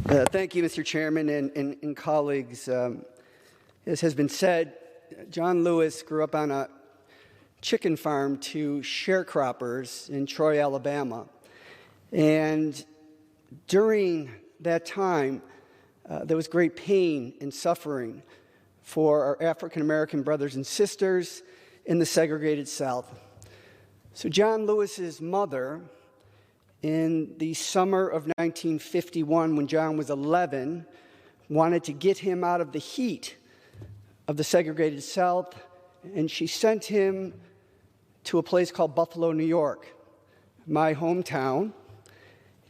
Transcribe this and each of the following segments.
Thank you, Mr. Chairman and colleagues. As has been said, John Lewis grew up on a chicken farm to sharecroppers in Troy, Alabama. And during that time, there was great pain and suffering for our African-American brothers and sisters in the segregated South. So John Lewis's mother, in the summer of 1951, when John was 11, wanted to get him out of the heat of the segregated South, and she sent him to a place called Buffalo, New York, my hometown.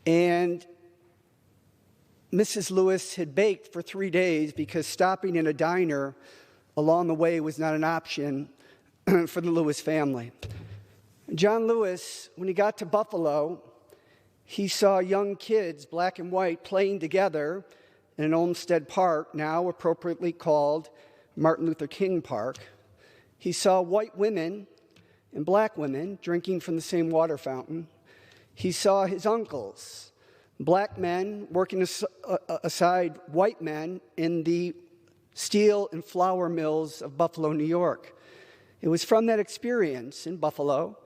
And Mrs. Lewis had baked for 3 days because stopping in a diner along the way was not an option for the Lewis family. John Lewis, when he got to Buffalo, he saw young kids, black and white, playing together in an Olmsted Park, now appropriately called Martin Luther King Park. He saw white women and black women drinking from the same water fountain. He saw his uncles, black men working aside white men in the steel and flour mills of Buffalo, New York. It was from that experience in Buffalo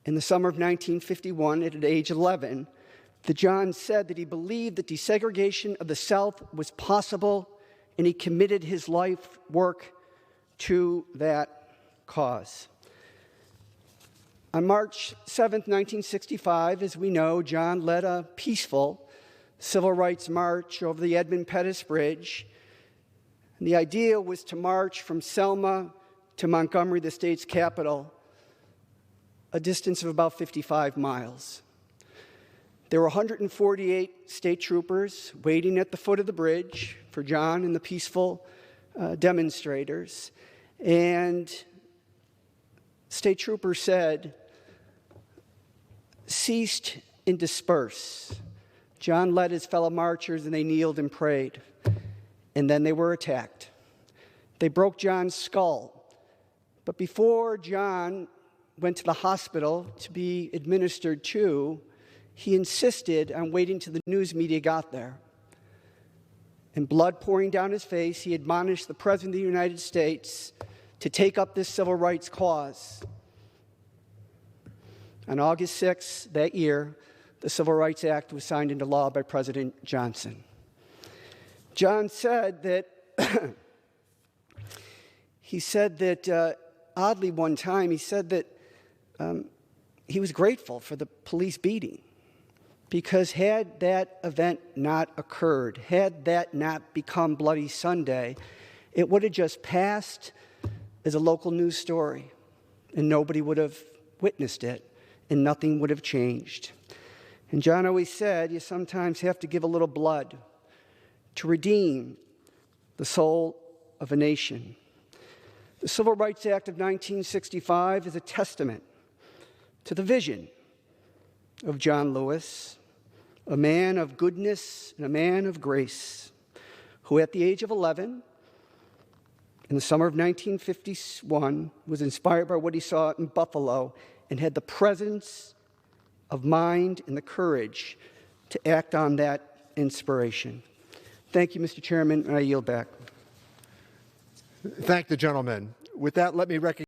in the summer of 1951, at age 11, that John said that he believed that desegregation of the South was possible, and he committed his life work to that cause. On March 7, 1965, as we know, John led a peaceful civil rights march over the Edmund Pettus Bridge. And the idea was to march from Selma to Montgomery, the state's capital, a distance of about 55 miles. There were 148 state troopers waiting at the foot of the bridge for John and the peaceful demonstrators. And state troopers said, "Ceased and disperse." John led his fellow marchers, and they kneeled and prayed. And then they were attacked. They broke John's skull. But before John went to the hospital to be administered to, he insisted on waiting till the news media got there. And blood pouring down his face, he admonished the President of the United States to take up this civil rights cause. On August 6 that year, the Civil Rights Act was signed into law by President Johnson. John said that, oddly one time, he said that he was grateful for the police beating, because had that event not occurred, had that not become Bloody Sunday, it would have just passed as a local news story, and nobody would have witnessed it, and nothing would have changed. And John always said, you sometimes have to give a little blood to redeem the soul of a nation. The Civil Rights Act of 1965 is a testament to the vision of John Lewis, a man of goodness and a man of grace, who at the age of 11, in the summer of 1951, was inspired by what he saw in Buffalo and had the presence of mind and the courage to act on that inspiration. Thank you, Mr. Chairman, and I yield back. Thank the gentleman. With that, let me recognize